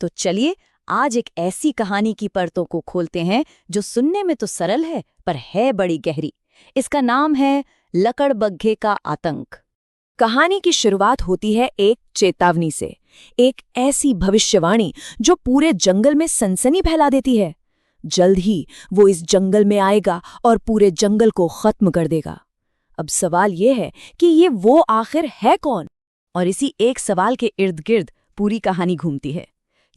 तो चलिए आज एक ऐसी कहानी की परतों को खोलते हैं जो सुनने में तो सरल है पर है बड़ी गहरी। इसका नाम है लकड़बग्घे का आतंक। कहानी की शुरुआत होती है एक चेतावनी से, एक ऐसी भविष्यवाणी जो पूरे जंगल में सनसनी फैला देती है। जल्द ही वो इस जंगल में आएगा और पूरे जंगल को खत्म कर देगा। अब सवाल ये है कि ये वो आखिर है कौन? और इसी एक सवाल के इर्द गिर्द पूरी कहानी घूमती है।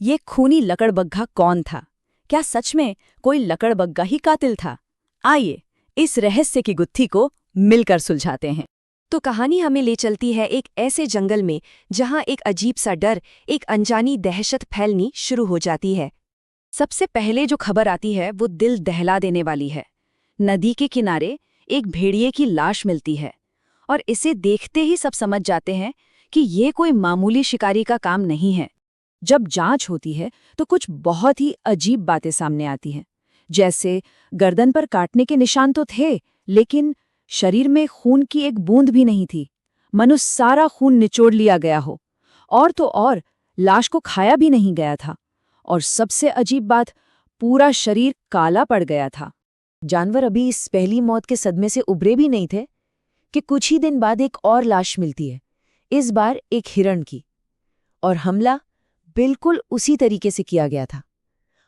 ये खूनी लकड़बग्घा कौन था? क्या सच में कोई लकड़बग्घा ही कातिल था? आइए इस रहस्य की गुत्थी को मिलकर सुलझाते हैं। तो कहानी हमें ले चलती है एक ऐसे जंगल में जहां एक अजीब सा डर, एक अनजानी दहशत फैलनी शुरू हो जाती है। सबसे पहले जो खबर आती है वो दिल दहला देने वाली है। नदी के किनारे एक भेड़िए की लाश मिलती है और इसे देखते ही सब समझ जाते हैं कि ये कोई मामूली शिकारी का काम नहीं है। जब जांच होती है तो कुछ बहुत ही अजीब बातें सामने आती हैं। जैसे गर्दन पर काटने के निशान तो थे, लेकिन शरीर में खून की एक बूंद भी नहीं थी, मानो सारा खून निचोड़ लिया गया हो। और तो और लाश को खाया भी नहीं गया था। और सबसे अजीब बात, पूरा शरीर काला पड़ गया था। जानवर अभी इस पहली मौत के सदमे से उभरे भी नहीं थे कि कुछ ही दिन बाद एक और लाश मिलती है, इस बार एक हिरण की। और हमला बिल्कुल उसी तरीके से किया गया था।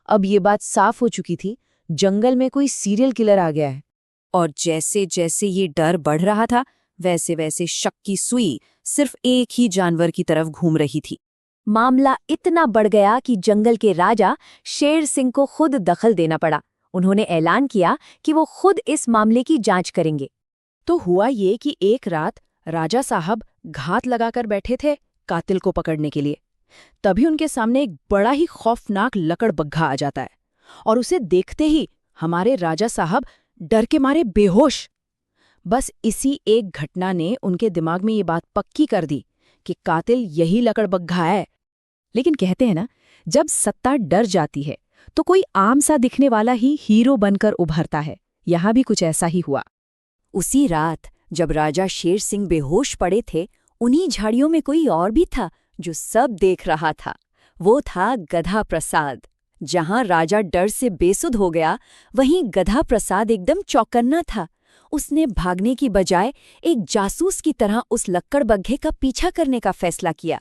अब ये बात साफ हो चुकी थी, जंगल में कोई सीरियल किलर आ गया है। और जैसे जैसे ये डर बढ़ रहा था, वैसे वैसे शक की सुई सिर्फ एक ही जानवर की तरफ घूम रही थी। मामला इतना बढ़ गया कि जंगल के राजा शेर सिंह को खुद दखल देना पड़ा। उन्होंने ऐलान किया कि वो खुद इस मामले की जांच करेंगे। तो हुआ ये कि एक रात राजा साहब घात लगाकर बैठे थे कातिल को पकड़ने के लिए। तभी उनके सामने एक बड़ा ही खौफनाक लकड़बग्घा आ जाता है और उसे देखते ही हमारे राजा साहब डर के मारे बेहोश। बस इसी एक घटना ने उनके दिमाग में ये बात पक्की कर दी कि कातिल यही लकड़बग्घा है। लेकिन कहते हैं ना, जब सत्ता डर जाती है तो कोई आम सा दिखने वाला ही हीरो बनकर उभरता है। यहां भी कुछ ऐसा ही हुआ। उसी रात जब राजा शेर सिंह बेहोश पड़े थे, उन्हीं झाड़ियों में कोई और भी था जो सब देख रहा था। वो था गधा प्रसाद। जहां राजा डर से बेसुध हो गया, वहीं गधा प्रसाद एकदम चौकन्ना था। उसने भागने की बजाय एक जासूस की तरह उस लकड़बग्घे का पीछा करने का फैसला किया।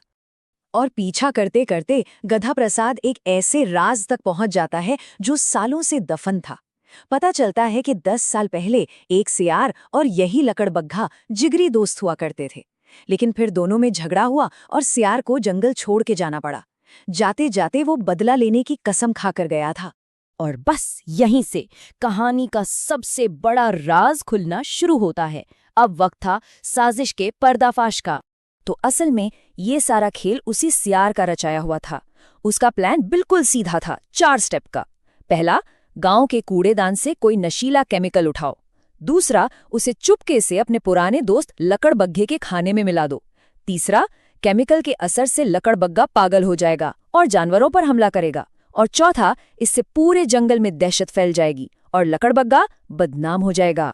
और पीछा करते करते गधा प्रसाद एक ऐसे राज तक पहुंच जाता है जो सालों से दफन था। पता चलता है कि 10 साल पहले एक सियार और यही लकड़बग्घा जिगरी दोस्त हुआ करते थे। लेकिन फिर दोनों में झगड़ा हुआ और सियार को जंगल छोड़ के जाना पड़ा। जाते जाते वो बदला लेने की कसम खाकर गया था। और बस यहीं से कहानी का सबसे बड़ा राज खुलना शुरू होता है। अब वक्त था साजिश के पर्दाफाश का। तो असल में ये सारा खेल उसी सियार का रचाया हुआ था। उसका प्लान बिल्कुल सीधा था, 4 स्टेप का। पहला, गांव के कूड़ेदान से कोई नशीला केमिकल उठाओ। दूसरा, उसे चुपके से अपने पुराने दोस्त लकड़बग्घे के खाने में मिला दो। तीसरा, केमिकल के असर से लकड़बग्घा पागल हो जाएगा और जानवरों पर हमला करेगा। और चौथा, इससे पूरे जंगल में दहशत फैल जाएगी और लकड़बग्घा बदनाम हो जाएगा।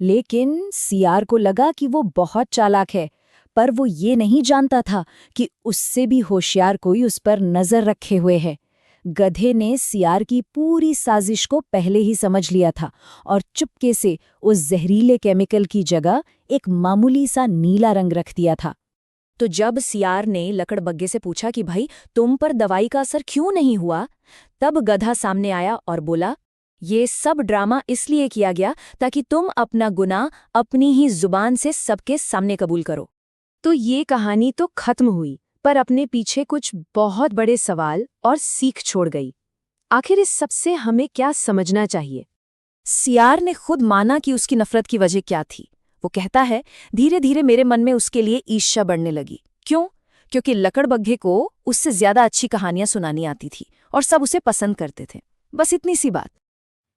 लेकिन सियार को लगा कि वो बहुत चालाक है, पर वो ये नहीं जानता था कि उससे भी होशियार कोई उस पर नजर रखे हुए है। गधे ने सियार की पूरी साजिश को पहले ही समझ लिया था और चुपके से उस जहरीले केमिकल की जगह एक मामूली सा नीला रंग रख दिया था। तो जब सियार ने लकड़बग्घे से पूछा कि भाई तुम पर दवाई का असर क्यों नहीं हुआ, तब गधा सामने आया और बोला, ये सब ड्रामा इसलिए किया गया ताकि तुम अपना गुनाह अपनी ही जुबान से सबके सामने कबूल करो। तो ये कहानी तो खत्म हुई, पर अपने पीछे कुछ बहुत बड़े सवाल और सीख छोड़ गई। आखिर इस सबसे हमें क्या समझना चाहिए? सियार ने खुद माना कि उसकी नफरत की वजह क्या थी। वो कहता है, धीरे धीरे मेरे मन में उसके लिए ईर्ष्या बढ़ने लगी। क्यों? क्योंकि लकड़बग्घे को उससे ज्यादा अच्छी कहानियां सुनानी आती थी और सब उसे पसंद करते थे। बस इतनी सी बात।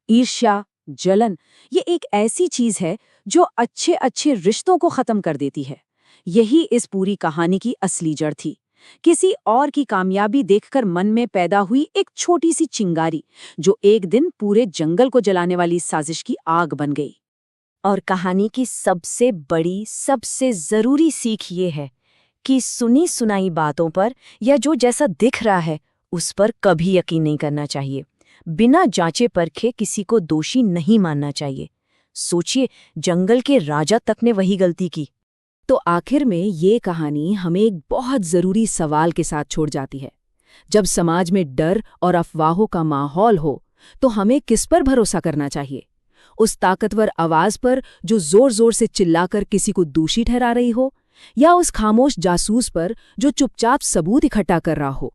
ईर्ष्या, जलन, ये एक ऐसी चीज है जो अच्छे अच्छे रिश्तों को खत्म कर देती है। यही इस पूरी कहानी की असली जड़ थी। किसी और की कामयाबी देखकर मन में पैदा हुई एक छोटी सी चिंगारी, जो एक दिन पूरे जंगल को जलाने वाली साजिश की आग बन गई। और कहानी की सबसे बड़ी, सबसे जरूरी सीख ये है कि सुनी सुनाई बातों पर या जो जैसा दिख रहा है उस पर कभी यकीन नहीं करना चाहिए। बिना जांचे परखे किसी को दोषी नहीं मानना चाहिए। सोचिए, जंगल के राजा तक ने वही गलती की। तो आखिर में ये कहानी हमें एक बहुत ज़रूरी सवाल के साथ छोड़ जाती है। जब समाज में डर और अफवाहों का माहौल हो, तो हमें किस पर भरोसा करना चाहिए? उस ताकतवर आवाज़ पर जो ज़ोर-ज़ोर से चिल्लाकर किसी को दोषी ठहरा रही हो, या उस खामोश जासूस पर जो चुपचाप सबूत इकट्ठा कर रहा हो?